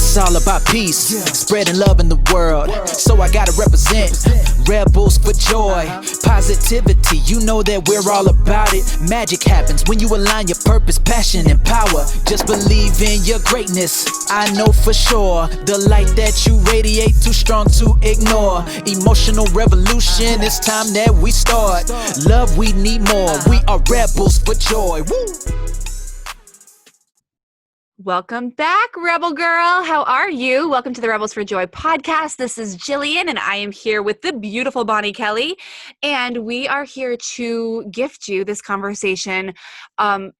It's all about peace, spreading love in the world. So I gotta represent rebels for joy, positivity. You know that we're all about it. Magic happens when you align your purpose, passion, and power. Just believe in your greatness. I know for sure the light that you radiate too strong to ignore. Emotional revolution. It's time that we start. Love, we need more. We are rebels for joy. Woo! Welcome back, Rebel Girl. How are you? Welcome to the Rebels for Joy podcast. This is Jillian, and I am here with the beautiful Bonnie Kelly, and we are here to gift you this conversation from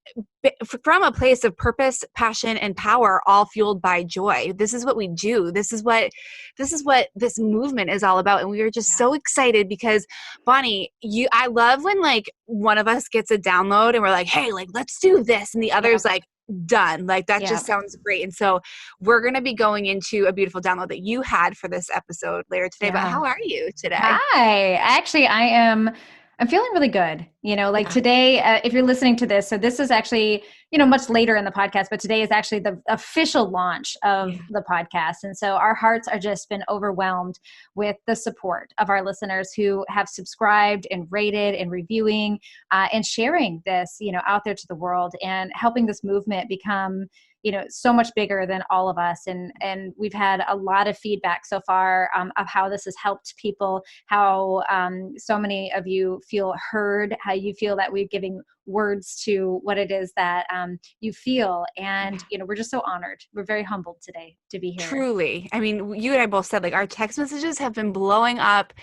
a place of purpose, passion, and power, all fueled by joy. This is what we do. This is what this movement is all about, and we are just so excited because, Bonnie, I love when like one of us gets a download and we're like, hey, like let's do this, and the other's like, done. Like that just sounds great. And so we're going to be going into a beautiful download that you had for this episode later today. But how are you today? Hi. Actually, I'm feeling really good. Today, if you're listening to this, so this is actually, much later in the podcast, but today is actually the official launch of the podcast. And so our hearts are just been overwhelmed with the support of our listeners who have subscribed and rated and reviewing and sharing this, out there to the world and helping this movement become so much bigger than all of us. And we've had a lot of feedback so far of how this has helped people, how so many of you feel heard, how you feel that we're giving words to what it is that you feel. And, we're just so honored. We're very humbled today to be here. Truly. I mean, you and I both said like our text messages have been blowing up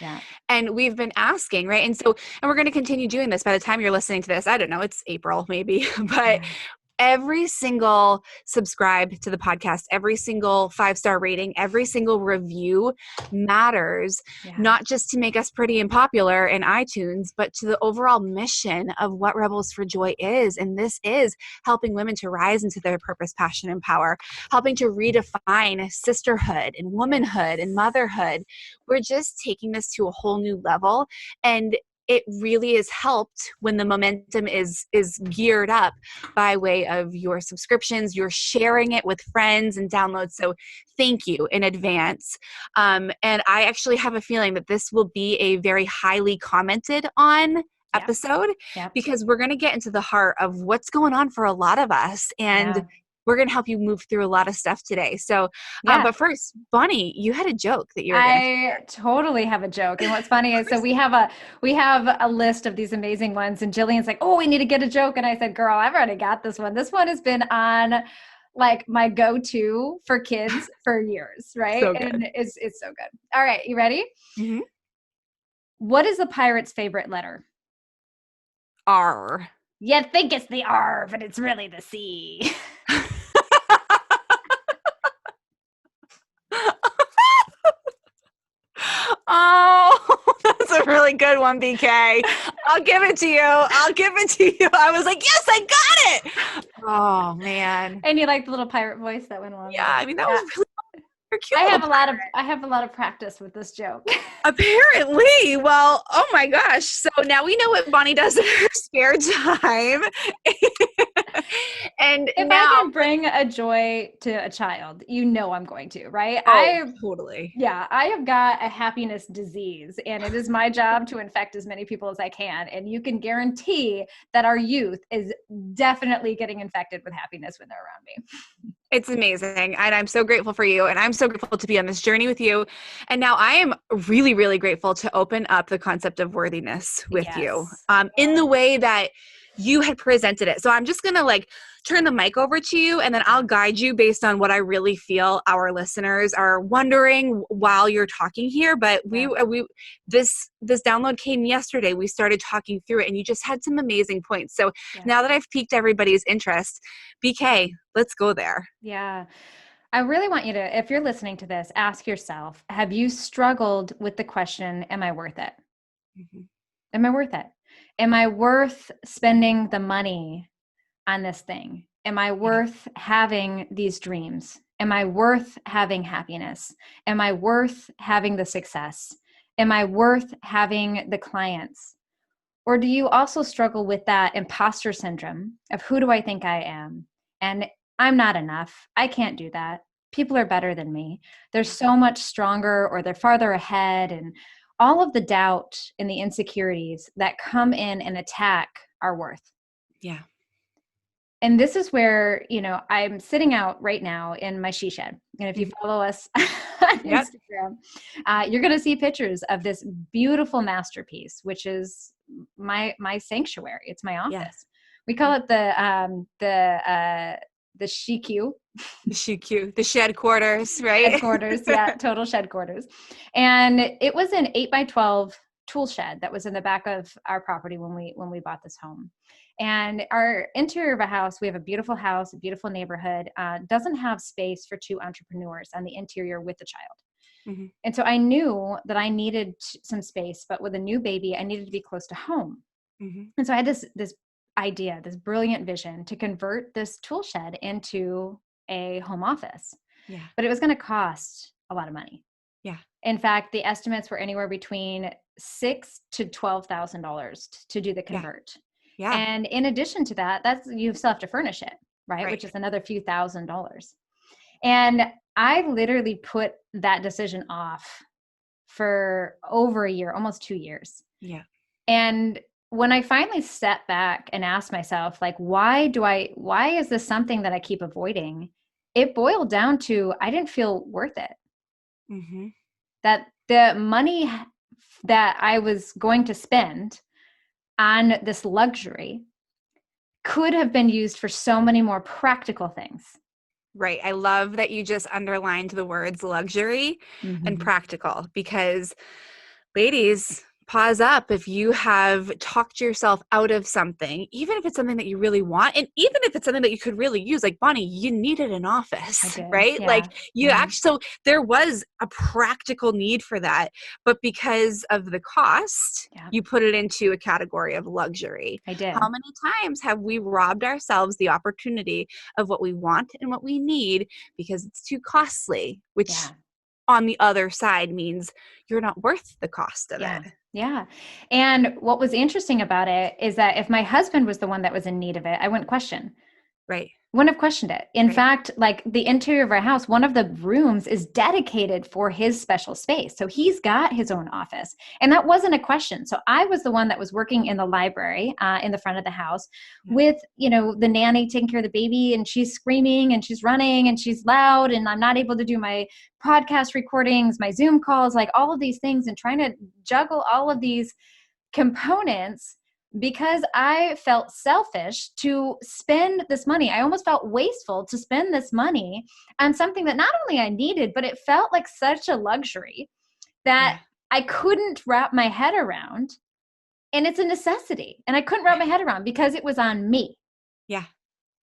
and we've been asking, right? And we're going to continue doing this by the time you're listening to this. I don't know, it's April maybe, but every single subscribe to the podcast, every single 5-star rating, every single review matters, not just to make us pretty and popular in iTunes, but to the overall mission of what Rebels for Joy is. And this is helping women to rise into their purpose, passion, and power, helping to redefine sisterhood and womanhood and motherhood. We're just taking this to a whole new level. And it really is helped when the momentum is geared up by way of your subscriptions, you're sharing it with friends and downloads. So thank you in advance. And I actually have a feeling that this will be a very highly commented on episode because we're going to get into the heart of what's going on for a lot of us. And we're going to help you move through a lot of stuff today. So, but first, Bonnie, you had a joke that you were going to share. I totally have a joke. And what's funny is, so we have a list of these amazing ones, and Jillian's like, oh, we need to get a joke. And I said, girl, I've already got this one. This one has been on like my go-to for kids for years. Right. So good. And it's so good. All right. You ready? Mm-hmm. What is the pirate's favorite letter? R. You think it's the R, but it's really the C. Oh, that's a really good one, BK. I'll give it to you. I was like, yes, I got it. Oh, man. And you like the little pirate voice that went along? Yeah, I mean, that was really cute. I have a lot of practice with this joke. Apparently. Well, oh my gosh. So now we know what Bonnie does in her spare time. And if now, I can bring a joy to a child, I'm going to, right? Totally. Yeah, I have got a happiness disease, and it is my job to infect as many people as I can. And you can guarantee that our youth is definitely getting infected with happiness when they're around me. It's amazing. And I'm so grateful for you. And I'm so grateful to be on this journey with you. And now I am really, really grateful to open up the concept of worthiness with you in the way that you had presented it. So I'm just going to turn the mic over to you, and then I'll guide you based on what I really feel our listeners are wondering while you're talking here. But this download came yesterday. We started talking through it, and you just had some amazing points. So now that I've piqued everybody's interest, BK, let's go there. Yeah. I really want you to, if you're listening to this, ask yourself, have you struggled with the question, am I worth it? Mm-hmm. Am I worth it? Am I worth spending the money on this thing? Am I worth having these dreams? Am I worth having happiness? Am I worth having the success? Am I worth having the clients? Or do you also struggle with that imposter syndrome of who do I think I am? And I'm not enough. I can't do that. people are better than me. They're so much stronger, or they're farther ahead, and all of the doubt and the insecurities that come in and attack our worth. Yeah. And this is where, I'm sitting out right now in my she shed. And if you follow us on Instagram, you're going to see pictures of this beautiful masterpiece, which is my sanctuary. It's my office. Yeah. We call it the SHQ. The shed quarters, right? Shed quarters, yeah, total shed quarters. And it was an 8x12 tool shed that was in the back of our property when we bought this home. And our interior of a house, we have a beautiful house, a beautiful neighborhood, doesn't have space for two entrepreneurs on the interior with a child. Mm-hmm. And so I knew that I needed some space, but with a new baby, I needed to be close to home. Mm-hmm. And so I had this idea, this brilliant vision to convert this tool shed into a home office. Yeah. But it was going to cost a lot of money. Yeah. In fact, the estimates were anywhere between $6,000 to $12,000 to do the convert. Yeah. And in addition to that, you still have to furnish it, right? Which is another few $1,000s. And I literally put that decision off for over a year, almost 2 years. Yeah. And when I finally stepped back and asked myself, like, why is this something that I keep avoiding? It boiled down to, I didn't feel worth it. Mm-hmm. That the money that I was going to spend on this luxury could have been used for so many more practical things. Right. I love that you just underlined the words luxury and practical, because ladies, pause up if you have talked yourself out of something, even if it's something that you really want. And even if it's something that you could really use, like Bonnie, you needed an office, right? Yeah. Like actually, so there was a practical need for that, but because of the cost, you put it into a category of luxury. I did. How many times have we robbed ourselves the opportunity of what we want and what we need because it's too costly, which on the other side means you're not worth the cost of it. Yeah. And what was interesting about it is that if my husband was the one that was in need of it, I wouldn't question. Right. Wouldn't have questioned it. In fact, like the interior of our house, one of the rooms is dedicated for his special space. So he's got his own office. And that wasn't a question. So I was the one that was working in the library in the front of the house with, the nanny taking care of the baby, and she's screaming and she's running and she's loud, and I'm not able to do my podcast recordings, my Zoom calls, like all of these things, and trying to juggle all of these components because I felt selfish to spend this money. I almost felt wasteful to spend this money on something that not only I needed, but it felt like such a luxury that I couldn't wrap my head around. And it's a necessity. And I couldn't wrap my head around because it was on me. Yeah.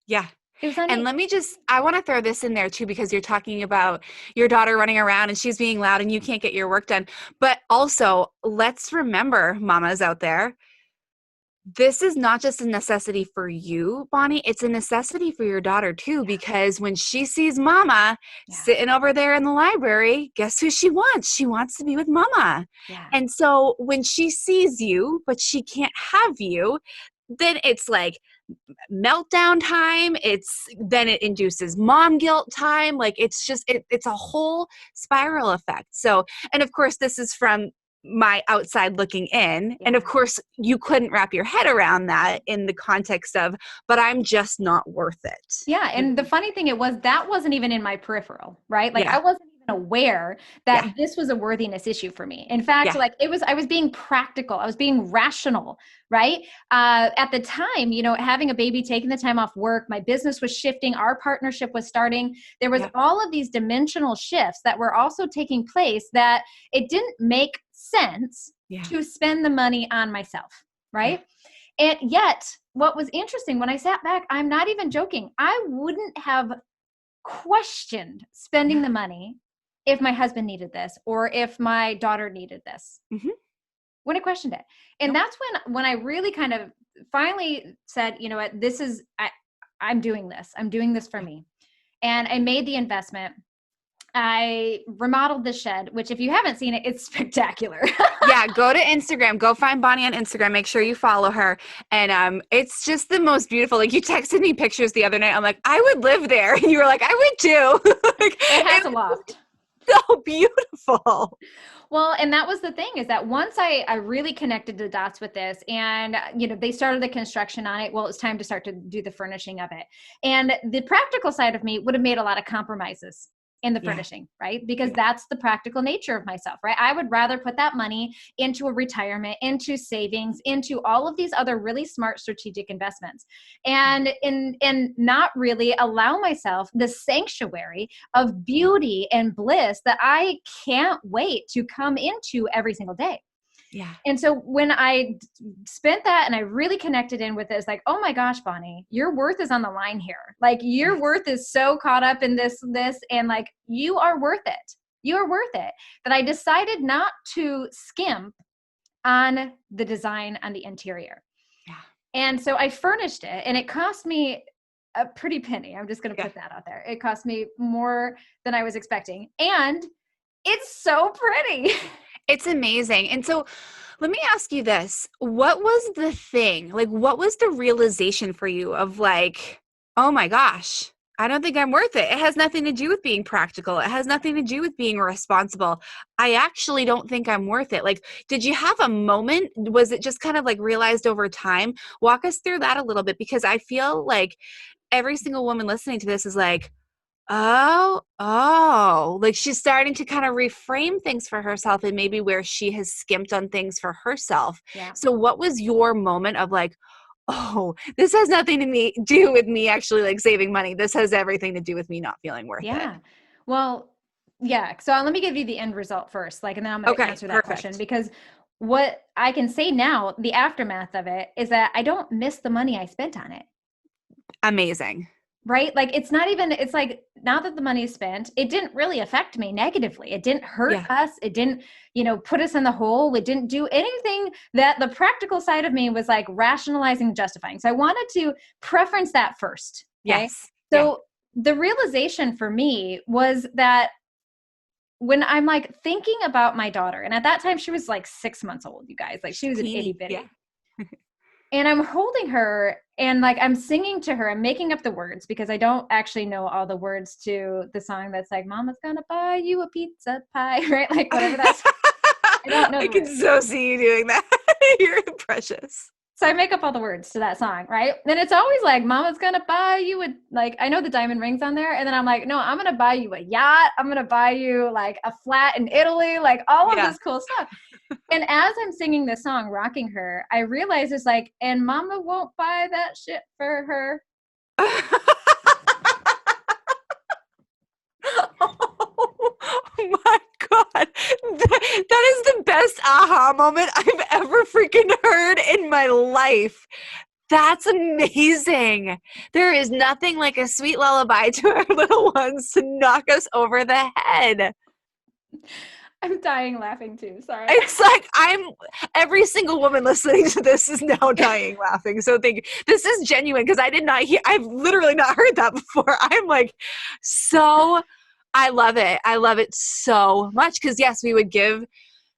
Yeah. And let me I want to throw this in there too, because you're talking about your daughter running around and she's being loud and you can't get your work done. But also, let's remember, mamas out there, this is not just a necessity for you, Bonnie. It's a necessity for your daughter too, because when she sees mama sitting over there in the library, guess who she wants? She wants to be with mama. Yeah. And so when she sees you, but she can't have you, then it's like meltdown time. Then it induces mom guilt time. Like it's a whole spiral effect. So, and of course, this is from my outside looking in. And of course, you couldn't wrap your head around that in the context of, but I'm just not worth it. Yeah. And the funny thing that wasn't even in my peripheral, right? Like I wasn't even aware that this was a worthiness issue for me. In fact, I was being practical. I was being rational, right? At the time, having a baby, taking the time off work, my business was shifting. Our partnership was starting. There was all of these dimensional shifts that were also taking place that it didn't make sense to spend the money on myself, right? And yet, what was interesting, when I sat back, I'm not even joking, I wouldn't have questioned spending the money if my husband needed this or if my daughter needed this. Mm-hmm. Wouldn't have questioned it. And that's when I really kind of finally said, you know what, I'm doing this. I'm doing this for me. And I made the investment. I remodeled the shed, which if you haven't seen it, it's spectacular. Go to Instagram. Go find Bonnie on Instagram. Make sure you follow her. And it's just the most beautiful. Like you texted me pictures the other night. I'm like, I would live there. And you were like, I would too. It a loft. So beautiful. Well, and that was the thing, is that once I really connected the dots with this, and they started the construction on it. Well, it was time to start to do the furnishing of it. And the practical side of me would have made a lot of compromises in the furnishing, right? Because that's the practical nature of myself, right? I would rather put that money into a retirement, into savings, into all of these other really smart strategic investments, and not really allow myself the sanctuary of beauty and bliss that I can't wait to come into every single day. Yeah. And so when I spent that and I really connected in with it, it's like, oh my gosh, Bonnie, your worth is on the line here. Like your worth is so caught up in this, and like, you are worth it. You are worth it. That I decided not to skimp on the design on the interior. Yeah. And so I furnished it, and it cost me a pretty penny. I'm just going to put that out there. It cost me more than I was expecting. And it's so pretty. It's amazing. And so let me ask you this. What was the thing? Like, what was the realization for you of like, oh my gosh, I don't think I'm worth it. It has nothing to do with being practical. It has nothing to do with being responsible. I actually don't think I'm worth it. Like, did you have a moment? Was it just kind of like realized over time? Walk us through that a little bit, because I feel like every single woman listening to this is like, like she's starting to kind of reframe things for herself, and maybe where she has skimped on things for herself. Yeah. So what was your moment of like, oh, this has nothing to do with me actually like saving money. This has everything to do with me not feeling worth it. Well, yeah. So let me give you the end result first, like, and then I'm going to answer that question, because what I can say now, the aftermath of it, is that I don't miss the money I spent on it. Amazing. Right? Like, it's like, now that the money is spent, it didn't really affect me negatively. It didn't hurt us. It didn't, put us in the hole. It didn't do anything that the practical side of me was like rationalizing, justifying. So I wanted to preference that first. Okay? Yes. So the realization for me was that when I'm like thinking about my daughter, and at that time she was like 6 months old, you guys, like she was an itty bitty. Yeah. And I'm holding her, and like I'm singing to her. I'm making up the words because I don't actually know all the words to the song that's like, Mama's gonna buy you a pizza pie, right? Like whatever that's. I don't know. I can so see you doing that. You're precious. So I make up all the words to that song, right? Then it's always like, Mama's gonna buy you a, like, I know the diamond rings on there. And then I'm like, no, I'm gonna buy you a yacht. I'm gonna buy you like a flat in Italy, like all of this cool stuff. And as I'm singing this song, rocking her, I realize it's like, and Mama won't buy that shit for her. Oh my God. That is the best aha moment I've ever freaking heard in my life. That's amazing. There is nothing like a sweet lullaby to our little ones to knock us over the head. I'm dying laughing too. Sorry. It's like every single woman listening to this is now dying laughing. So this is genuine, because I've literally not heard that before. I'm like, I love it. I love it so much, because yes, we would give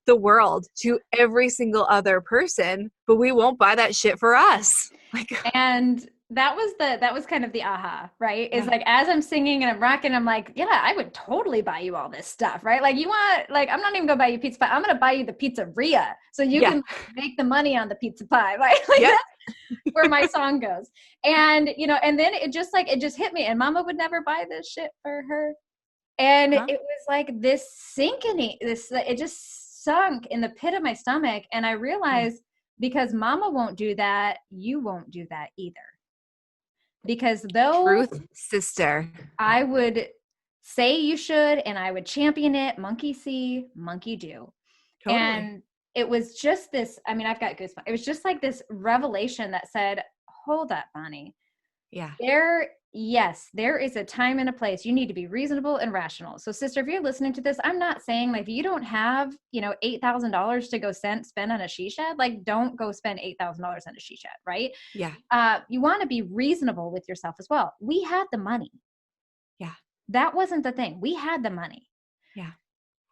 the world to every single other person, but we won't buy that shit for us. And that was kind of the aha, right? Is like, as I'm singing and I'm rocking, I'm like, yeah, I would totally buy you all this stuff, right? Like, you want, like, I'm not even gonna buy you pizza pie. I'm gonna buy you the pizzeria so you can make the money on the pizza pie, right? Like that's where my song goes. And and then it just hit me. And Mama would never buy this shit for her. And it was like this sinking, it just sunk in the pit of my stomach. And I realized, because Mama won't do that, you won't do that either. Because though Truth, sister, I would say you should, and I would champion it, monkey see, monkey do. Totally. And it was just this, I mean, I've got goosebumps. It was just like this revelation that said, hold up, Bonnie. Yeah. There is a time and a place. You need to be reasonable and rational. So sister, if you're listening to this, I'm not saying like, you don't have, $8,000 to go spend on a she shed, like don't go spend $8,000 on a she shed, right? Yeah. You want to be reasonable with yourself as well. We had the money. Yeah. That wasn't the thing. We had the money. Yeah.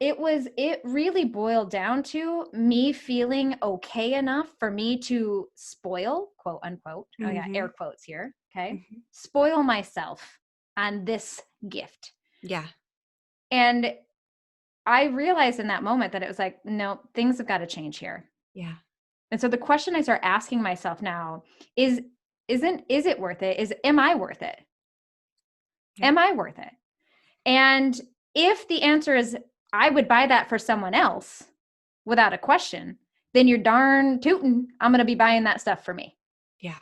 It really boiled down to me feeling okay enough for me to spoil, quote unquote. Oh yeah, air quotes here. Okay. Spoil myself on this gift. Yeah. And I realized in that moment that it was like, no, things have got to change here. Yeah. And so the question I start asking myself now is it worth it? Am I worth it? Yeah. Am I worth it? And if the answer is I would buy that for someone else without a question, then you're darn tootin', I'm going to be buying that stuff for me. Yeah.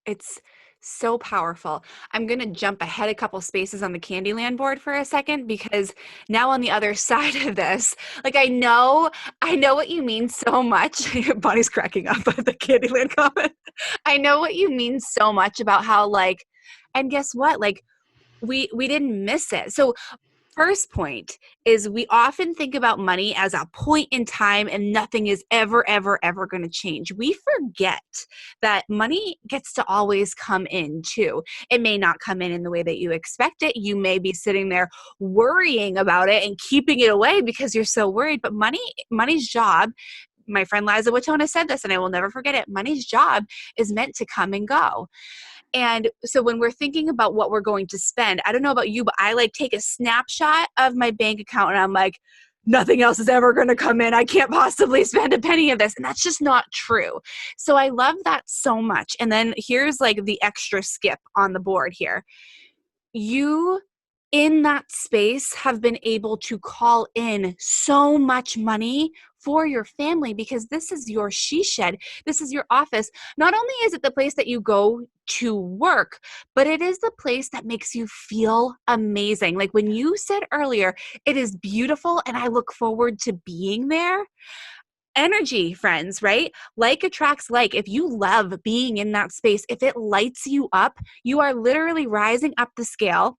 It's so powerful. I'm going to jump ahead a couple spaces on the Candyland board for a second, because now on the other side of this, like I know what you mean so much. Bonnie's cracking up at the Candyland comment. I know what you mean so much about how like, and guess what? Like we didn't miss it. So first point is we often think about money as a point in time and nothing is ever, ever, ever going to change. We forget that money gets to always come in too. It may not come in the way that you expect it. You may be sitting there worrying about it and keeping it away because you're so worried. But money's job, my friend Liza Watona said this and I will never forget it. Money's job is meant to come and go. And so when we're thinking about what we're going to spend, I don't know about you, but I like take a snapshot of my bank account and I'm like, nothing else is ever going to come in. I can't possibly spend a penny of this. And that's just not true. So I love that so much. And then here's like the extra skip on the board here. You in that space have been able to call in so much money for your family because this is your she shed. This is your office. Not only is it the place that you go to work, but it is the place that makes you feel amazing. Like when you said earlier, it is beautiful and I look forward to being there. Energy, friends, right? Like attracts like. If you love being in that space, if it lights you up, you are literally rising up the scale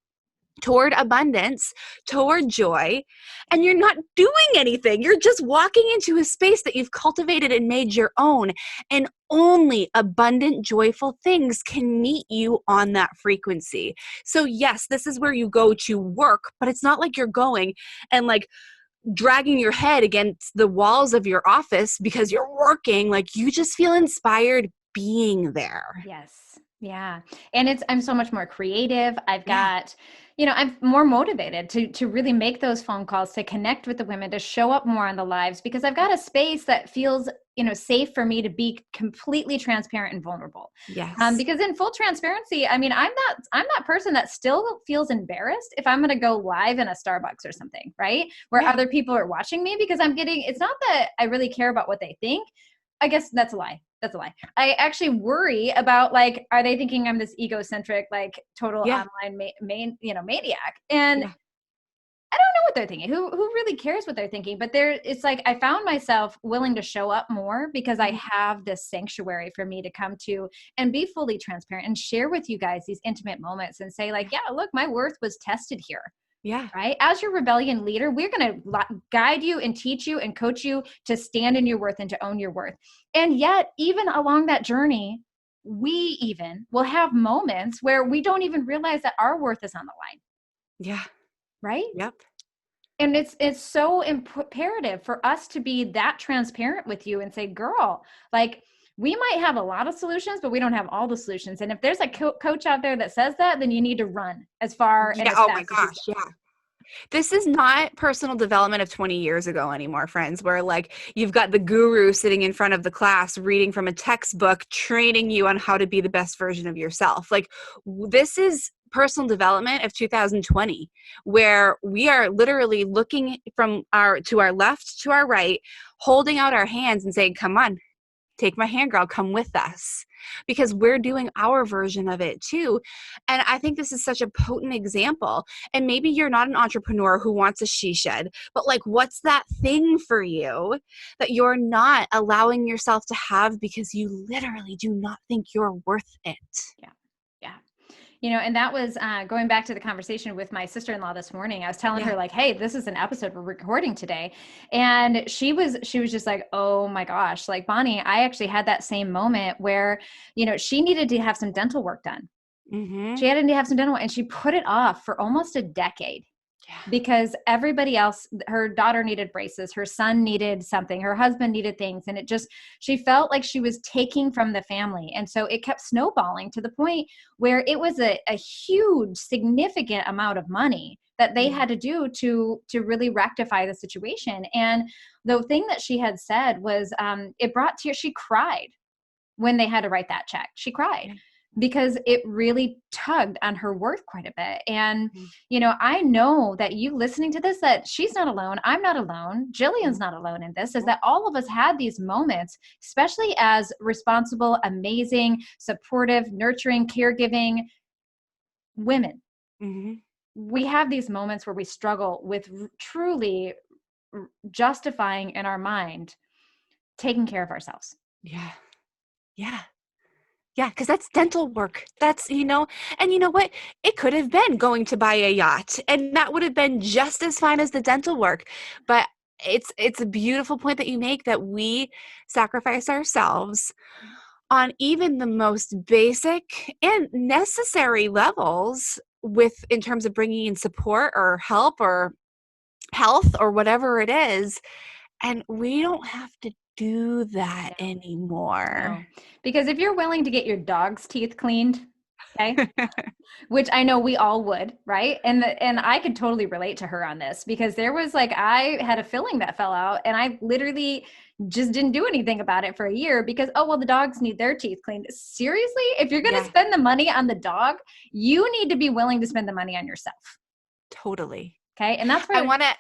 toward abundance, toward joy, and you're not doing anything. You're just walking into a space that you've cultivated and made your own. And only abundant, joyful things can meet you on that frequency. So yes, this is where you go to work, but it's not like you're going and like dragging your head against the walls of your office because you're working. Like you just feel inspired being there. Yes. Yeah. And I'm so much more creative. I've got, I'm more motivated to really make those phone calls, to connect with the women, to show up more on the lives, because I've got a space that feels, safe for me to be completely transparent and vulnerable. Yes. Because in full transparency, I mean, I'm that person that still feels embarrassed if I'm going to go live in a Starbucks or something, right? Where other people are watching me, because it's not that I really care about what they think. I guess that's a lie. That's a lie. I actually worry about like, are they thinking I'm this egocentric, like total online maniac? And I don't know what they're thinking. Who really cares what they're thinking? But it's like I found myself willing to show up more because I have this sanctuary for me to come to and be fully transparent and share with you guys these intimate moments and say like, yeah, look, my worth was tested here. Yeah. Right. As your rebellion leader, we're going to guide you and teach you and coach you to stand in your worth and to own your worth. And yet, even along that journey, we even will have moments where we don't even realize that our worth is on the line. Yeah. Right. Yep. And it's so imperative for us to be that transparent with you and say, girl, like we might have a lot of solutions, but we don't have all the solutions. And if there's a coach out there that says that, then you need to run as far and as oh fast my gosh. Yeah. This is not personal development of 20 years ago anymore, friends, where like you've got the guru sitting in front of the class reading from a textbook, training you on how to be the best version of yourself. Like this is personal development of 2020, where we are literally looking from to our left to our right, holding out our hands and saying, come on, take my hand, girl, come with us, because we're doing our version of it too. And I think this is such a potent example. And maybe you're not an entrepreneur who wants a she shed, but like, what's that thing for you that you're not allowing yourself to have because you literally do not think you're worth it? Yeah. Yeah. And that was going back to the conversation with my sister-in-law this morning. I was telling her like, hey, this is an episode we're recording today. And she was just like, oh my gosh, like Bonnie, I actually had that same moment where, she needed to have some dental work done. Mm-hmm. She had to have some dental work and she put it off for almost a decade. Because everybody else, her daughter needed braces, her son needed something, her husband needed things. And she felt like she was taking from the family. And so it kept snowballing to the point where it was a huge, significant amount of money that they had to do to really rectify the situation. And the thing that she had said was, it brought tears. She cried when they had to write that check. She cried because it really tugged on her worth quite a bit. And, you know, I know that you listening to this, that she's not alone. I'm not alone. Jillian's not alone in this, is that all of us had these moments, especially as responsible, amazing, supportive, nurturing, caregiving women. We have these moments where we struggle with truly justifying in our mind taking care of ourselves. Yeah, because that's dental work. That's, you know, and you know what? It could have been going to buy a yacht, and that would have been just as fine as the dental work. But it's a beautiful point that you make, that we sacrifice ourselves on even the most basic and necessary levels in terms of bringing in support or help or health or whatever it is. And we don't have to do that anymore. No. Because if you're willing to get your dog's teeth cleaned, okay, which I know we all would, right? And I could totally relate to her on this, because there was like, I had a filling that fell out and I literally just didn't do anything about it for a year because, oh, well, the dogs need their teeth cleaned. Seriously? If you're going to spend the money on the dog, you need to be willing to spend the money on yourself. Totally. Okay. And that's where I want to,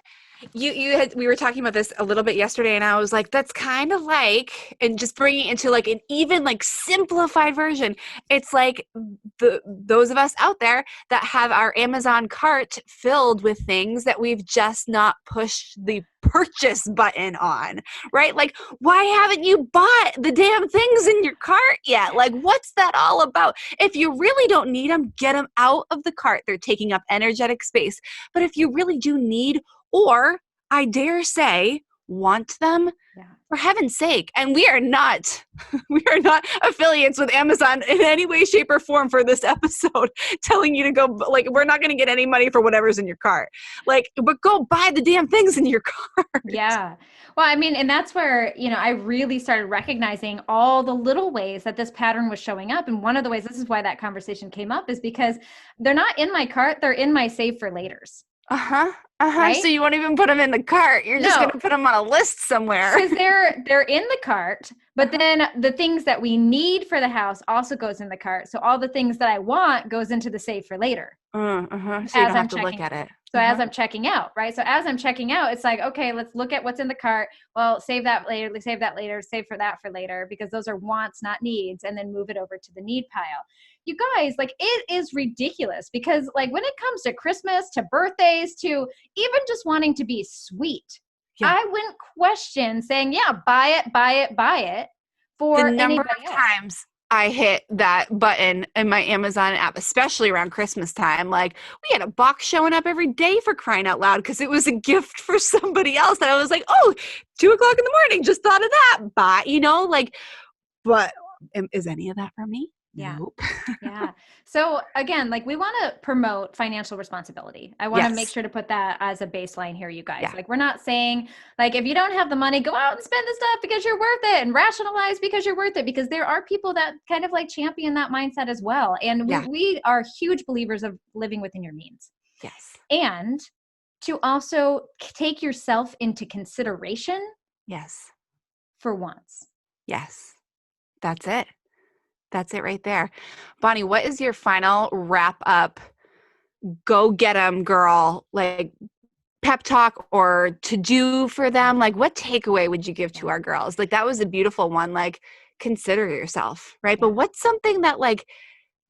we were talking about this a little bit yesterday, and I was like, that's kind of like, and just bringing it into like an even like simplified version. It's like those of us out there that have our Amazon cart filled with things that we've just not pushed the purchase button on, right? Like, why haven't you bought the damn things in your cart yet? Like, what's that all about? If you really don't need them, get them out of the cart. They're taking up energetic space. But if you really do need, or I dare say, want them, for heaven's sake. And we are not affiliates with Amazon in any way, shape, or form for this episode, telling you to go, like, we're not going to get any money for whatever's in your cart. Like, but go buy the damn things in your cart. Yeah. Well, I mean, and that's where, you know, I really started recognizing all the little ways that this pattern was showing up. And one of the ways, this is why that conversation came up, is because they're not in my cart, they're in my save for laters. Right? So you won't even put them in the cart. You're just going to put them on a list somewhere. Because they're in the cart, but then the things that we need for the house also goes in the cart. So all the things that I want goes into the save for later. So you don't have to look at it. So as I'm checking out, right? So as I'm checking out, it's like, okay, let's look at what's in the cart. Well, save that later, save for that for later, because those are wants, not needs, and then move it over to the need pile. You guys, like, it is ridiculous, because like when it comes to Christmas, to birthdays, to even just wanting to be sweet, I wouldn't question saying, buy it for the number anybody of else. times I hit that button in my Amazon app, especially around Christmas time. Like, we had a box showing up every day, for crying out loud, because it was a gift for somebody else. And I was like, oh, 2:00 in the morning, just thought of that. Bye, you know, like, but is any of that for me? Yeah. Nope. Yeah. So again, like, we want to promote financial responsibility. I want to make sure to put that as a baseline here, you guys. Like, we're not saying, like, if you don't have the money, go out and spend the stuff because you're worth it, and rationalize because you're worth it, because there are people that kind of like champion that mindset as well. And we are huge believers of living within your means. Yes. And to also take yourself into consideration. Yes. For once. Yes. That's it. That's it right there. Bonnie, what is your final wrap up, go get them, girl, like, pep talk or to do for them? Like, what takeaway would you give to our girls? Like, that was a beautiful one. Like, consider yourself, right? But what's something that, like,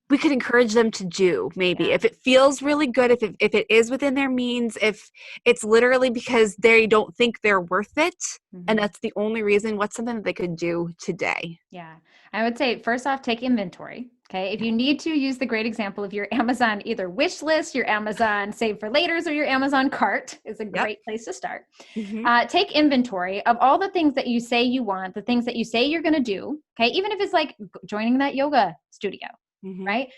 we could encourage them to do, maybe, if it feels really good, if it is within their means, if it's literally because they don't think they're worth it, and that's the only reason, what's something that they could do today? Yeah. I would say, first off, take inventory. Okay. If you need to, use the great example of your Amazon either wish list, your Amazon save for laters, or your Amazon cart is a great place to start. Take inventory of all the things that you say you want, the things that you say you're going to do. Okay. Even if it's like joining that yoga studio. Right.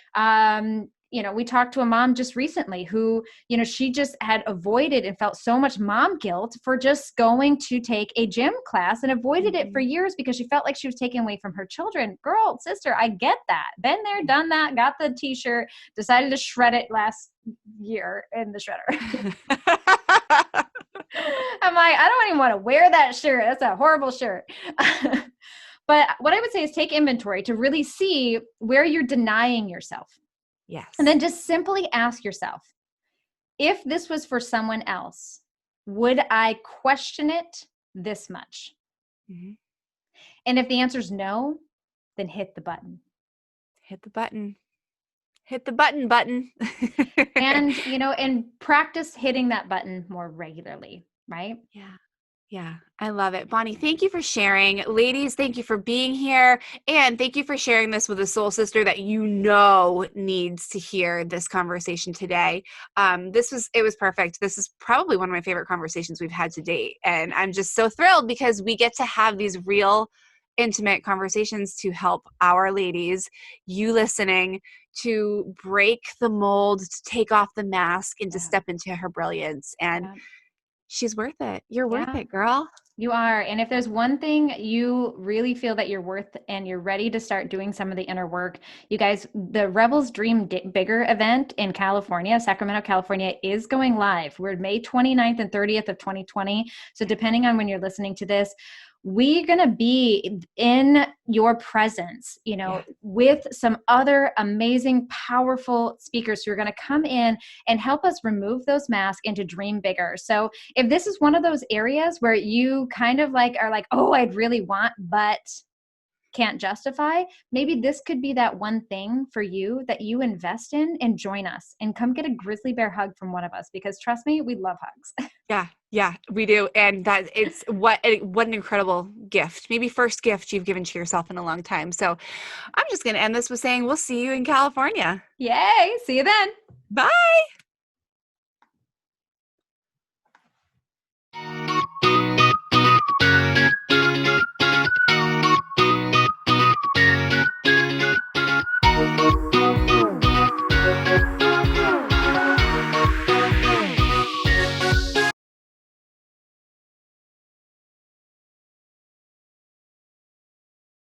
You know, we talked to a mom just recently who, you know, she just had avoided and felt so much mom guilt for just going to take a gym class, and avoided it for years because she felt like she was taking away from her children. Girl, sister, I get that. Been there, done that, got the t-shirt, decided to shred it last year in the shredder. I'm like, I don't even want to wear that shirt. That's a horrible shirt. But what I would say is take inventory to really see where you're denying yourself. Yes. And then just simply ask yourself, if this was for someone else, would I question it this much? Mm-hmm. And if the answer is no, then hit the button. Hit the button. Hit the button. And, and practice hitting that button more regularly, right? Yeah. Yeah, I love it. Bonnie, thank you for sharing. Ladies, thank you for being here. And thank you for sharing this with a soul sister that needs to hear this conversation today. It was perfect. This is probably one of my favorite conversations we've had to date. And I'm just so thrilled because we get to have these real intimate conversations to help our ladies, you listening, to break the mold, to take off the mask and to step into her brilliance. And she's worth it. You're worth it, girl. You are. And if there's one thing you really feel that you're worth and you're ready to start doing some of the inner work, you guys, the Rebels Dream Bigger event in California, Sacramento, California, is going live. We're May 29th and 30th of 2020. So depending on when you're listening to this, we're going to be in your presence, with some other amazing, powerful speakers who are going to come in and help us remove those masks and to dream bigger. So if this is one of those areas where you kind of are like, oh, I'd really want, but can't justify, maybe this could be that one thing for you that you invest in and join us and come get a grizzly bear hug from one of us, because trust me, we love hugs. Yeah, we do. And that it's what an incredible gift. Maybe first gift you've given to yourself in a long time. So I'm just going to end this with saying, we'll see you in California. Yay. See you then. Bye.